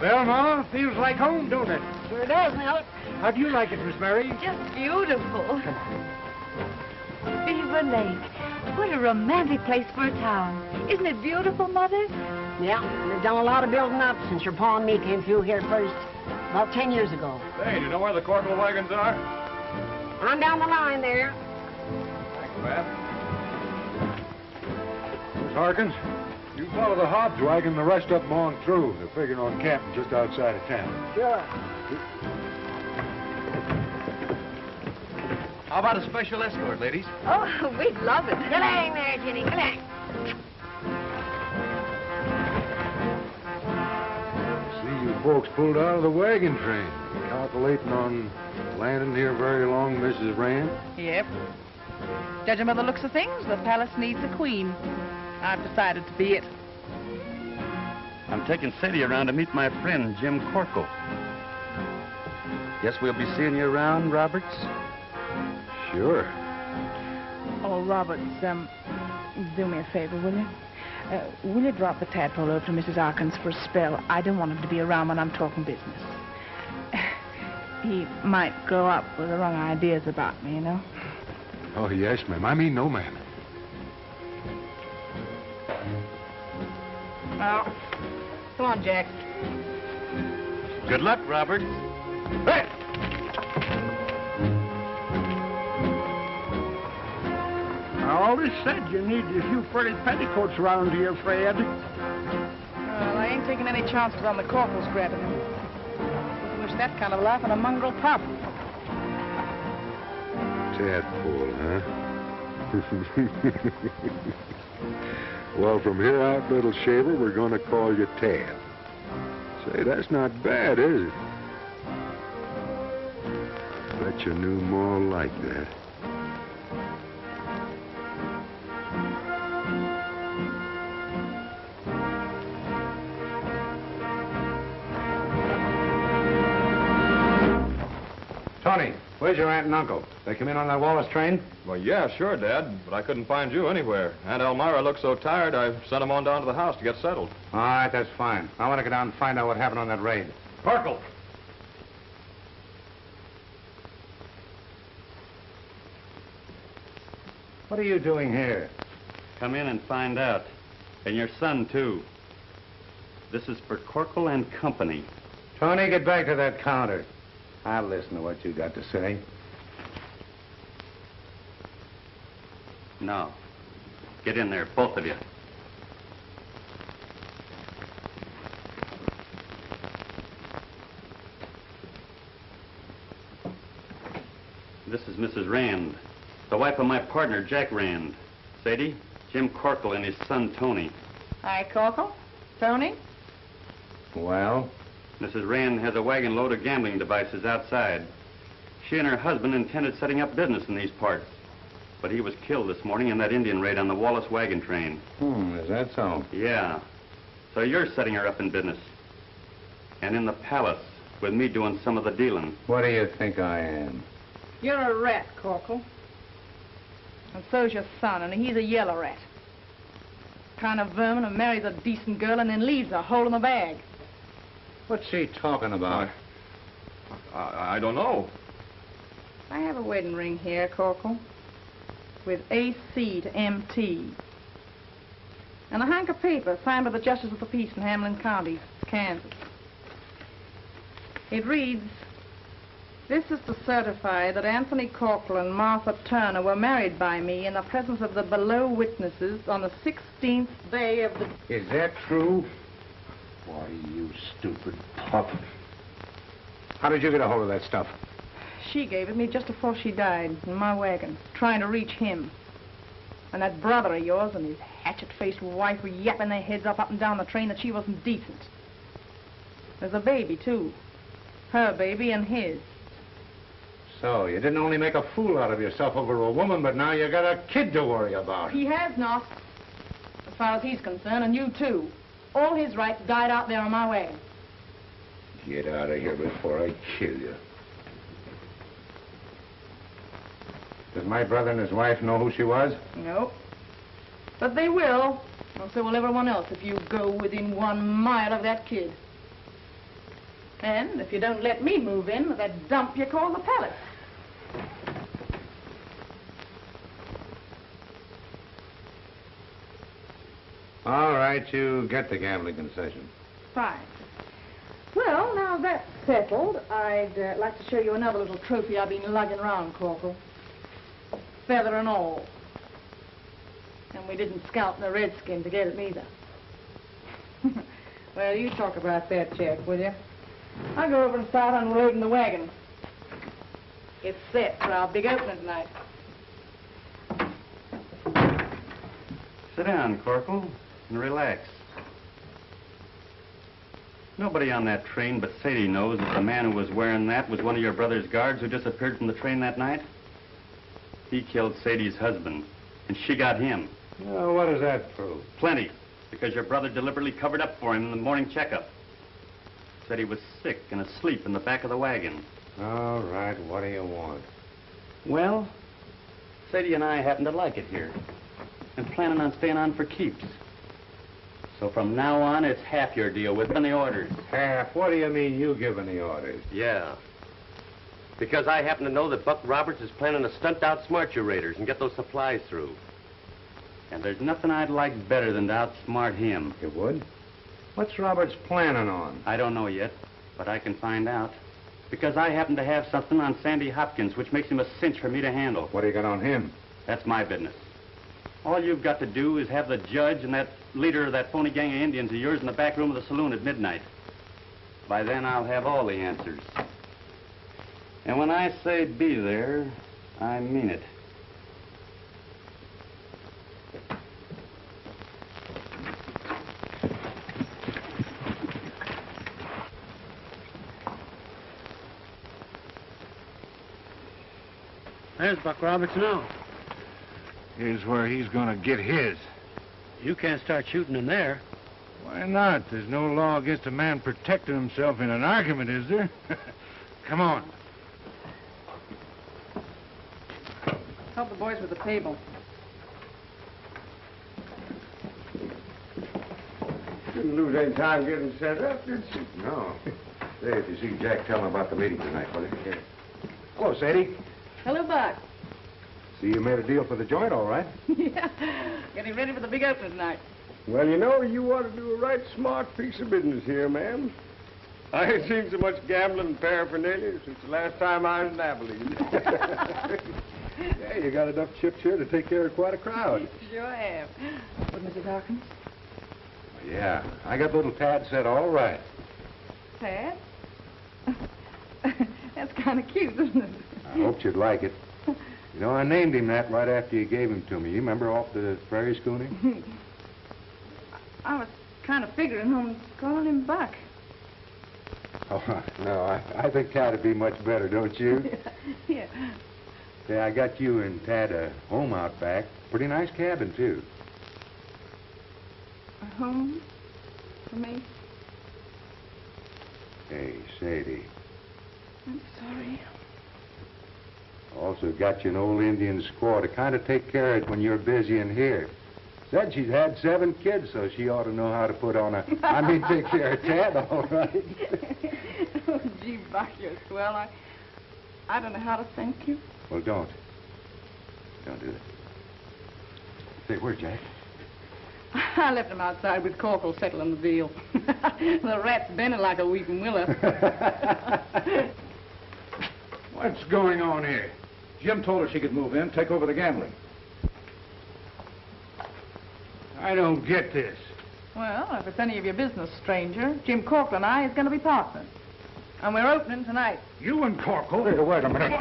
Well, Ma, feels like home, don't it?
Sure does, Nell.
How do you like it, Miss Barrie?
Just beautiful. Beaver Lake. What a romantic place for a town. Isn't it beautiful, Mother?
Yeah, they've done a lot of building up since your pa and me came through here first, about 10 years ago.
Hey, do you know where the Corkle wagons are?
On down the line there.
Thanks, Pat.
Miss Harkins, you follow the Hobbs wagon, the rest of them on through. They're figuring on camping just outside of town.
Sure.
How about a special escort, ladies?
Oh, we'd love it.
Galang there, Jenny, galang.
See, you folks pulled out of the wagon train. Calculating on landing here very long, Mrs. Rand?
Yep. Judging by the looks of things, the palace needs a queen. I've decided to be it.
I'm taking Sadie around to meet my friend, Jim Corkle. Guess we'll be seeing you around, Roberts?
Sure.
Oh, Roberts, do me a favor, will you? Will you drop the tadpole over to Mrs. Harkins for a spell? I don't want him to be around when I'm talking business. He might grow up with the wrong ideas about me, you know?
Oh, yes, ma'am. I mean, no, ma'am.
Oh, come on, Jack.
Good luck, Roberts.
Hey!
I always said you needed a few furry petticoats around here, Fred.
Well, I ain't taking any chances on the Corkles grabbing him. Wish that kind of life on a mongrel pup.
Tadpole, huh? Well, from here out, little shaver, we're going to call you Tad. Say, that's not bad, is it? Bet you knew more like that.
Tony, where's your aunt and uncle? They come in on that Wallace train?
Well, yeah, sure, Dad, but I couldn't find you anywhere. Aunt Elmira looked so tired, I sent them on down to the house to get settled.
All right, that's fine. I want to go down and find out what happened on that raid.
Corkle!
What are you doing here?
Come in and find out. And your son, too. This is for Corkle and Company.
Tony, get back to that counter. I'll listen to what you got to say.
No. Get in there, both of you. This is Mrs. Rand, the wife of my partner, Jack Rand. Sadie, Jim Corkle and his son, Tony.
Hi, Corkle. Tony?
Well?
Mrs. Rand has a wagon load of gambling devices outside. She and her husband intended setting up business in these parts. But he was killed this morning in that Indian raid on the Wallace wagon train.
Is that so?
Yeah. So you're setting her up in business. And in the palace, with me doing some of the dealing.
What do you think I am?
You're a rat, Corkle. And so's your son, and he's a yellow rat. Kind of vermin who marries a decent girl and then leaves her hole in the bag.
What's she talking about?
I don't know.
I have a wedding ring here, Corkle, with AC to MT. And a hank of paper signed by the Justice of the Peace in Hamlin County, Kansas. It reads, "This is to certify that Anthony Corkle and Martha Turner were married by me in the presence of the below witnesses on the 16th day of the..."
Is that true? Why, you stupid pup. How did you get a hold of that stuff?
She gave it me just before she died, in my wagon, trying to reach him. And that brother of yours and his hatchet-faced wife were yapping their heads up and down the train that she wasn't decent. There's a baby, too. Her baby and his.
So, you didn't only make a fool out of yourself over a woman, but now you got a kid to worry about.
He has not. far as he's concerned, and you too. All his rights died out there on my wagon.
Get out of here before I kill you. Does my brother and his wife know who she was?
No. But they will, and so will everyone else if you go within 1 mile of that kid. And if you don't let me move in with that dump you call the palace.
All right, you get the gambling concession.
Fine. Well, now that's settled, I'd like to show you another little trophy I've been lugging around, Corkle. Feather and all. And we didn't scalp the redskin to get it neither. Well, you talk about that, Jack, will you? I'll go over and start unloading the wagon. It's set for our big opening tonight.
Sit down, Corkle, and relax. Nobody on that train but Sadie knows that the man who was wearing that was one of your brother's guards who disappeared from the train that night. He killed Sadie's husband, and she got him.
Well, what does that prove?
Plenty, because your brother deliberately covered up for him in the morning checkup. Said he was sick and asleep in the back of the wagon.
All right, what do you want?
Well, Sadie and I happen to like it here, and planning on staying on for keeps. So from now on, it's half your deal with the orders.
Half? What do you mean you giving the orders?
Yeah. Because I happen to know that Buck Roberts is planning to stunt outsmart you raiders and get those supplies through.
And there's nothing I'd like better than to outsmart him.
You would? What's Roberts planning on?
I don't know yet, but I can find out. Because I happen to have something on Sandy Hopkins which makes him a cinch for me to handle.
What do you got on him?
That's my business. All you've got to do is have the judge and that leader of that phony gang of Indians of yours in the back room of the saloon at midnight. By then, I'll have all the answers. And when I say be there, I mean it.
There's Buck Roberts now.
Here's where he's gonna get his.
You can't start shooting in there.
Why not? There's no law against a man protecting himself in an argument, is there? Come on.
Help the boys with the table.
Didn't lose any time getting set up, did she?
No. Say, if you see Jack, tell him about the meeting tonight, will you? Yeah. Hello, Sadie.
Hello, Buck.
See, you made a deal for the joint, all right?
Yeah, getting ready for the big opening tonight.
Well, you know, you ought to do a right smart piece of business here, ma'am. I ain't seen so much gambling and paraphernalia since the last time I was in Abilene.
Yeah, you got enough chips here to take care of quite a crowd.
Sure have. What, Mrs. Hawkins?
Yeah, I got little Tad set all right.
Tad? That's kind of cute, isn't it?
I hoped you'd like it. You know, I named him that right after you gave him to me. You remember off the ferry schooning?
I was kind of figuring on calling him Buck.
Oh, no, I think Tad would be much better, don't you?
Yeah.
Yeah, I got you and Tad a home out back. Pretty nice cabin, too.
A home for me?
Hey, Sadie.
I'm sorry.
Also got you an old Indian squaw to kind of take care of it when you're busy in here. Said she's had 7 kids, so she ought to know how to put on a... I mean, take care of Tad, all right.
Oh, gee, Buck, you're swell. I don't know how to thank you.
Well, don't. Don't do that. Say, where's Jack?
I left him outside with Corkle settling the deal. The rat's bending like a weeping willow.
What's going on here? Jim told her she could move in, take over the gambling.
I don't get this.
Well, if it's any of your business, stranger, Jim Corkle and I is going to be partners. And we're opening tonight.
You and Corkle?
Wait a minute.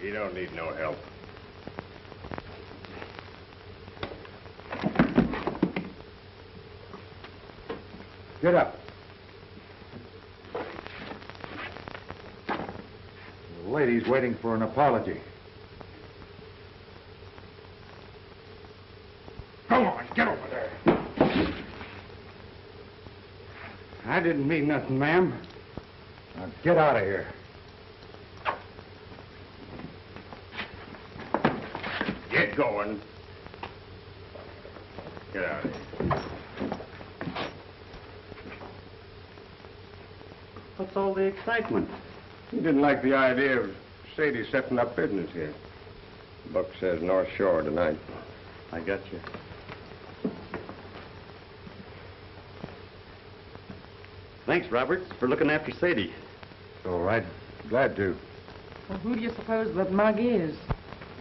He don't need no help.
Get up. The lady's waiting for an apology.
I didn't mean nothing, ma'am. Now, get out of here.
Get going. Get out of here.
What's all the excitement?
He didn't like the idea of Sadie setting up business here. Buck says North Shore tonight.
I got you. Thanks, Roberts, for looking after Sadie.
All right. Glad to.
Well, who do you suppose that mug is?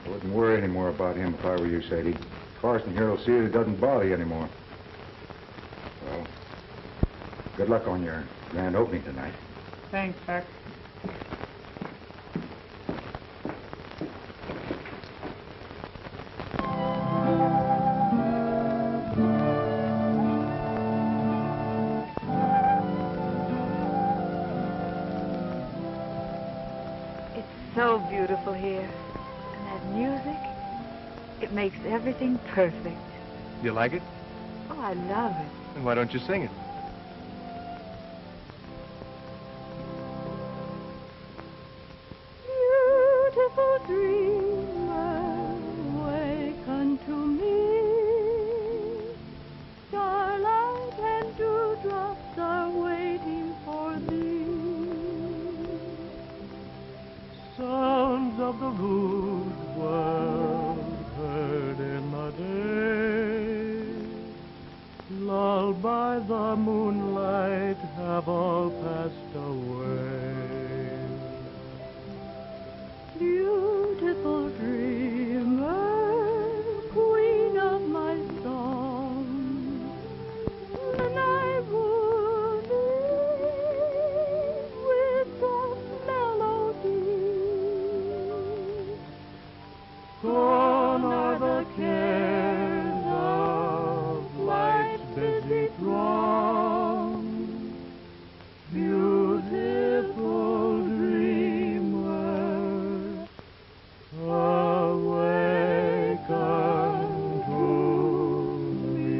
I wouldn't worry any more about him if I were you, Sadie. Carson here will see that it doesn't bother you anymore. Well, good luck on your grand opening tonight.
Thanks, Buck.
So beautiful here. And that music, it makes everything perfect.
You like it?
Oh, I love it.
Then why don't you sing it?
Beautiful dreamer, wake unto me. Starlight and dewdrops are waiting for thee.
Sounds of the rude world heard in the day, lulled by the moonlight, have all passed away.
Beautiful dreamer, queen of my song, then I would leave with soft melody.
Gone are the cares of life's busy throng. Beautiful dreamer, awaken to me.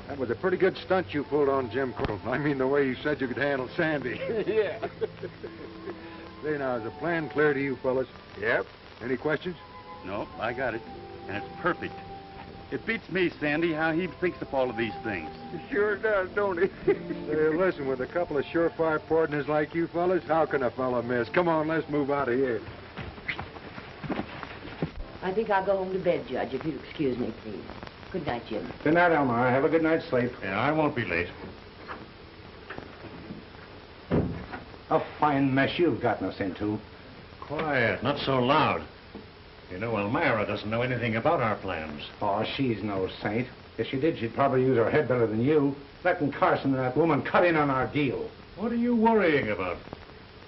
That was a pretty good stunt you pulled on Jim Corkle. I mean, the way you said you could handle Sandy.
Yeah.
Say, now, is the plan clear to you fellas?
Yep.
Any questions?
No, I got it. And it's perfect. It beats me, Sandy, how he thinks up all of these things.
He sure does, don't he?
Say, listen, with a couple of surefire partners like you fellas, how can a fella miss? Come on, let's move out of here.
I think I'll go home to bed, Judge, if you'll excuse me, please. Good night, Jim.
Good night, Elmira. Have a good night's sleep.
Yeah, I won't be late.
A fine mess you've gotten us into.
Quiet, not so loud. You know, Elmira doesn't know anything about our plans.
Oh, she's no saint. If she did, she'd probably use her head better than you. Letting Carson and that woman cut in on our deal.
What are you worrying about?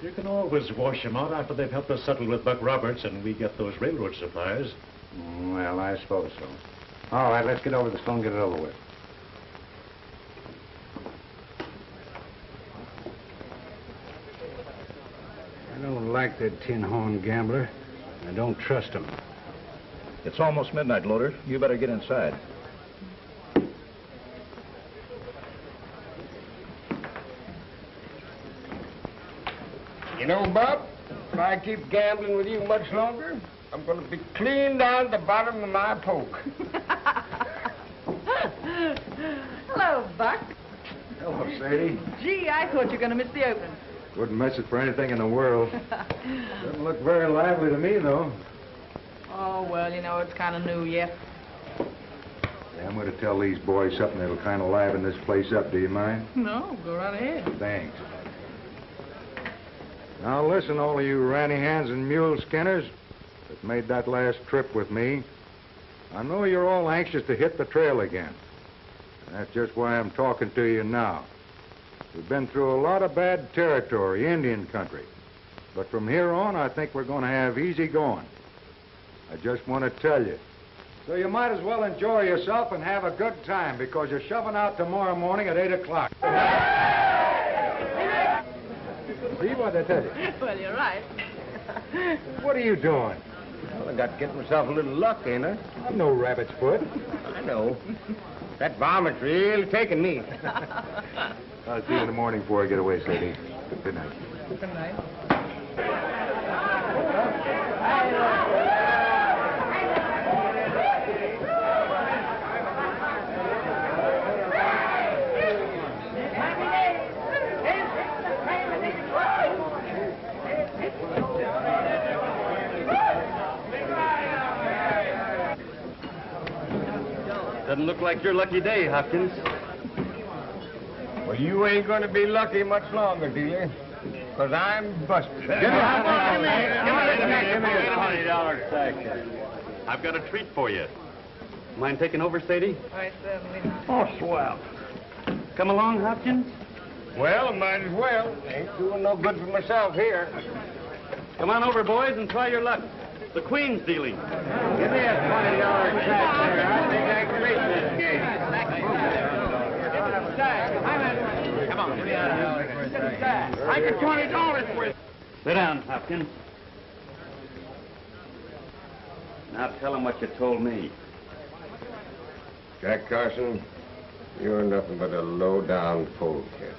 You can always wash them out after they've helped us settle with Buck Roberts and we get those railroad supplies.
Well, I suppose so. All right, let's get over this phone and get it over with. I don't like that tin-horn gambler. I don't trust him.
It's almost midnight, Loder. You better get inside.
You know, Bob, if I keep gambling with you much longer, I'm going to be clean down the bottom of my poke.
Hello, Buck.
Hello, Sadie.
Gee, I thought you were going to miss the opening.
Wouldn't miss it for anything in the world. Doesn't look very lively to me, though.
Oh, well, you know, it's kind of new yet.
Yeah, I'm going to tell these boys something that'll kind of liven this place up. Do you mind?
No, go right ahead.
Thanks. Now, listen, all of you ranny hands and mule skinners that made that last trip with me. I know you're all anxious to hit the trail again. And that's just why I'm talking to you now. We've been through a lot of bad territory, Indian country. But from here on, I think we're going to have easy going. I just want to tell you. So you might as well enjoy yourself and have a good time, because you're shoving out tomorrow morning at 8 o'clock. See what I tell you?
Well, you're right.
What are you doing?
Well, I got to get myself a little luck, ain't I?
I'm no rabbit's foot.
I know. That vomit's really taking me.
I'll see you in the morning before I get away, Sadie. Good night.
Good night.
Doesn't look like your lucky day, Hopkins.
Well, you ain't going to be lucky much longer, dealer. Because I'm busted.
Give me a $20 sack. I've got a treat for you. Mind taking over, Sadie?
Why, certainly.
Oh, swell.
Come along, Hopkins.
Well, might as well. Ain't doing no good for myself here.
Come on over, boys, and try your luck. The Queen's dealing.
Give me a $20 sack, sir. I think I can beat this game.
Come on. I get $20 for it.
Sit down, Hopkins. Now tell him what you told me.
Jack Carson, you're nothing but a low-down polecat.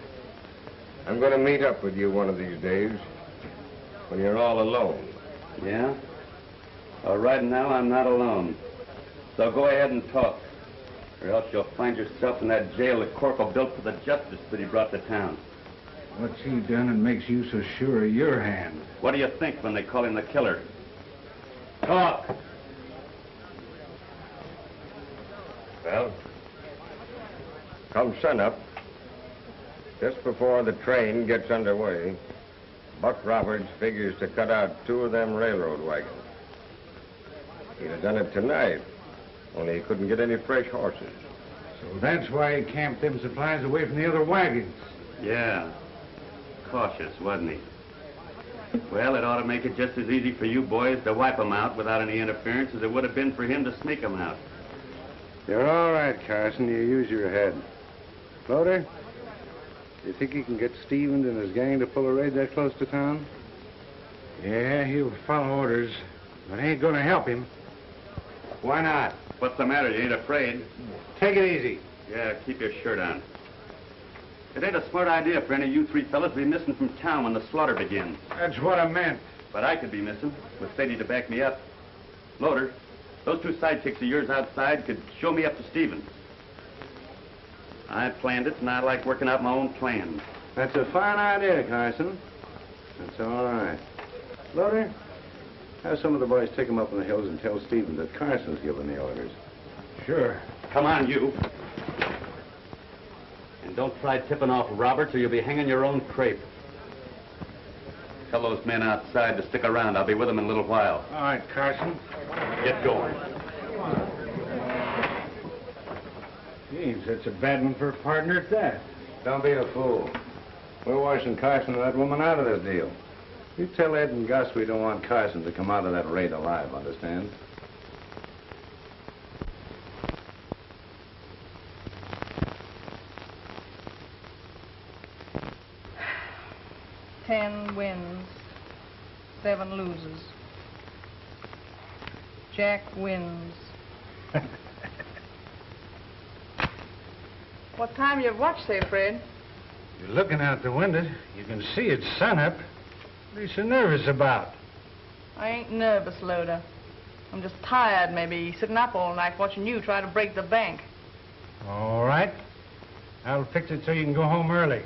I'm going to meet up with you one of these days when you're all alone.
Yeah? Well, right now I'm not alone. So go ahead and talk, or else you'll find yourself in that jail that Corkle built for the justice that he brought to town.
What's he done and makes you so sure of your hand?
What do you think when they call him the killer? Talk!
Well, come sunup, just before the train gets underway, Buck Roberts figures to cut out 2 of them railroad wagons. He'd have done it tonight, only he couldn't get any fresh horses.
So that's why he camped them supplies away from the other wagons.
Yeah. Cautious, wasn't he? Well, it ought to make it just as easy for you boys to wipe them out without any interference as it would have been for him to sneak them out.
You're all right, Carson. You use your head. Loder, do you think you can get Stevens and his gang to pull a raid that close to town? Yeah, he'll follow orders, but I ain't gonna help him. Why not?
What's the matter? You ain't afraid?
Take it easy.
Yeah, keep your shirt on. It ain't a smart idea for any of you 3 fellas to be missing from town when the slaughter begins.
That's what I meant.
But I could be missing, with Sadie to back me up. Loder, those 2 sidekicks of yours outside could show me up to Stevens. I planned it, and I like working out my own plans.
That's a fine idea, Carson. That's all right. Loder, have some of the boys take him up in the hills and tell Stevens that Carson's giving the orders. Sure.
Come on, you. And don't try tipping off Roberts, or you'll be hanging your own crepe. Tell those men outside to stick around. I'll be with them in a little while.
All right, Carson.
Get going.
He ain't such a bad one for a partner at that.
Don't be a fool. We're washing Carson and that woman out of this deal.
You tell Ed and Gus we don't want Carson to come out of that raid alive, understand?
Ten wins, 7 loses. Jack wins. What time you watch there, Fred?
You're looking out the window. You can see it's sunup. What are you so nervous about?
I ain't nervous, Loder. I'm just tired, maybe, sitting up all night watching you try to break the bank.
All right. I'll fix it so you can go home early.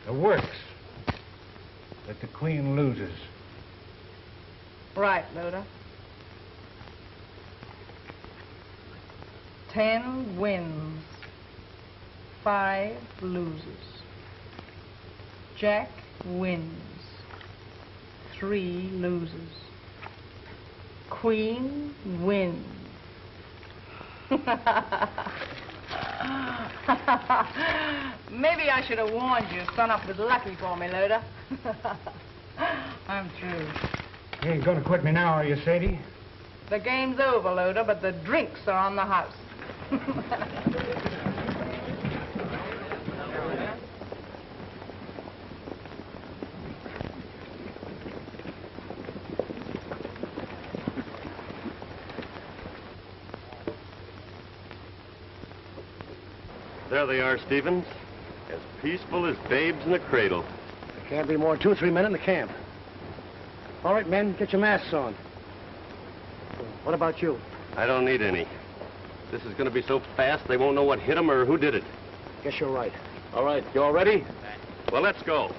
The works. That the Queen loses.
Right, Loder. 10 wins, 5 loses. Jack wins, 3 loses. Queen wins. Maybe I should have warned you. Sunup was lucky for me, Loder. I'm through.
You ain't gonna quit me now, are you, Sadie?
The game's over, Loder, but the drinks are on the house.
There they are, Stevens. As peaceful as babes in a cradle.
There can't be more than 2 or 3 men in the camp. All right, men, get your masks on. What about you?
I don't need any. This is going to be so fast they won't know what hit them or who did it.
Guess you're right.
All right, you all ready? Well, let's go.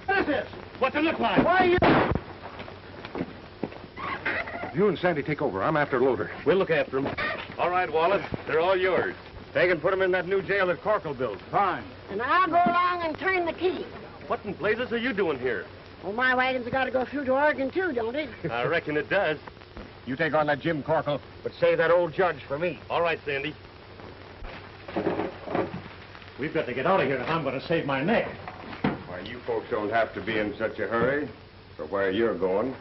What is this?
What's it look like?
Why are you...
You and Sandy take over. I'm after Loder.
We'll look after them. All right, Wallace. They're all yours.
They can put them in that new jail that Corkle built.
Fine.
And I'll go along and turn the key.
What in blazes are you doing here?
Well, my wagon's got to go through to Oregon, too, don't it?
I reckon it does.
You take on that Jim Corkle, but save that old judge for me.
All right, Sandy.
We've got to get out of here if I'm going to save my neck.
Why, you folks don't have to be in such a hurry for where you're going.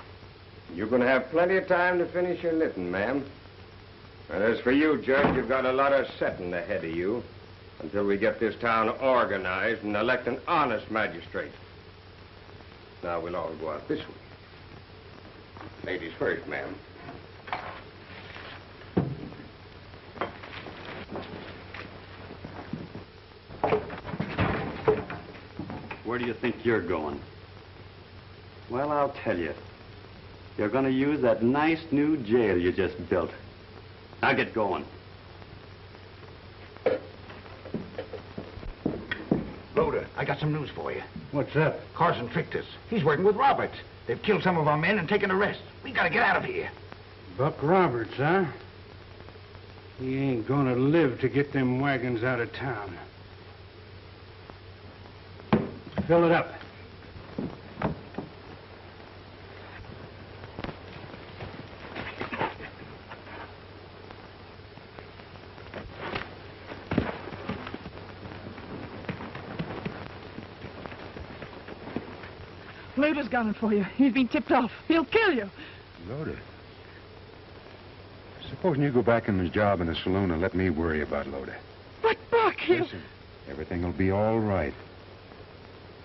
You're going to have plenty of time to finish your knitting, ma'am. And as for you, Judge, you've got a lot of setting ahead of you until we get this town organized and elect an honest magistrate. Now we'll all go out this way. Ladies first, ma'am.
Where do you think you're going? Well, I'll tell you. You're going to use that nice new jail you just built. Now get going.
Loder, I got some news for you.
What's up?
Carson tricked us. He's working with Roberts. They've killed some of our men and taken a rest. We gotta get out of here.
Buck Roberts, huh? He ain't gonna live to get them wagons out of town. Fill it up.
Loder's got it for you. He's been tipped off. He'll kill you.
Loder. Supposing you go back in the job in the saloon and let me worry about Loder.
But, Buck,
Listen, everything will be all right.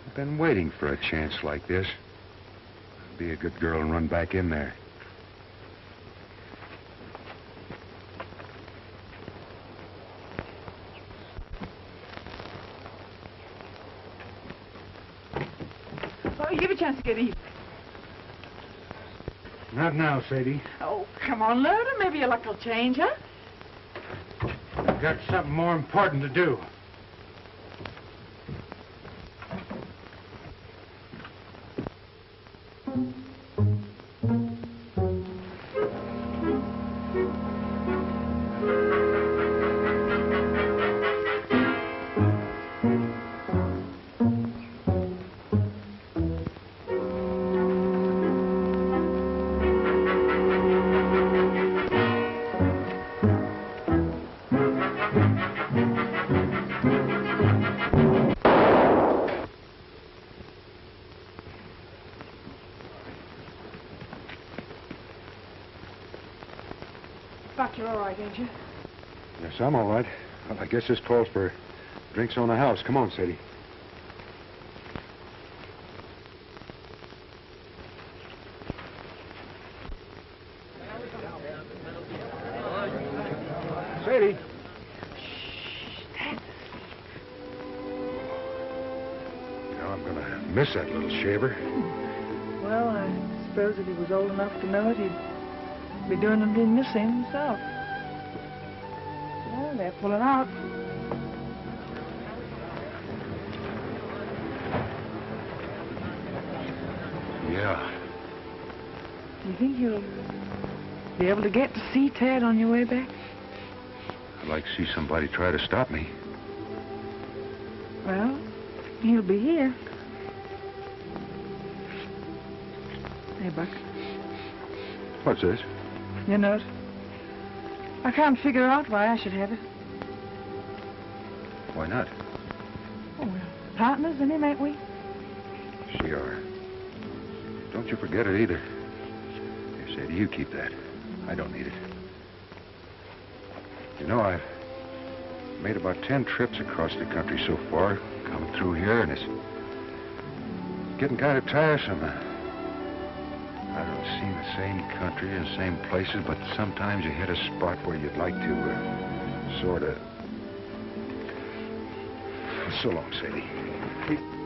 I've been waiting for a chance like this. Be a good girl and run back in there.
Oh, give a chance to get even.
Not now, Sadie.
Oh, come on, Loder. Maybe your luck will change, huh?
I've got something more important to do.
Buck, you're all right, ain't you?
Yes, I'm all right. Well, I guess this calls for drinks on the house. Come on, Sadie. Sadie. Now I'm gonna miss that little shaver.
Well, I suppose if he was old enough to know it, he'd be doing it being missing himself. Well, they're pulling out.
Yeah.
Do you think you'll be able to get to see Ted on your way back?
I'd like to see somebody try to stop me.
Well, he'll be here. Hey, Buck.
What's this?
Your note. I can't figure out why I should have it.
Why not?
Oh, well, partners, any, ain't we?
Sure. Don't you forget it either. Here, Sadie, you keep that. I don't need it. You know, I've made about 10 trips across the country so far, coming through here, and it's getting kind of tiresome. I don't see the same country and same places, but sometimes you hit a spot where you'd like to, sort of... So long, Sadie.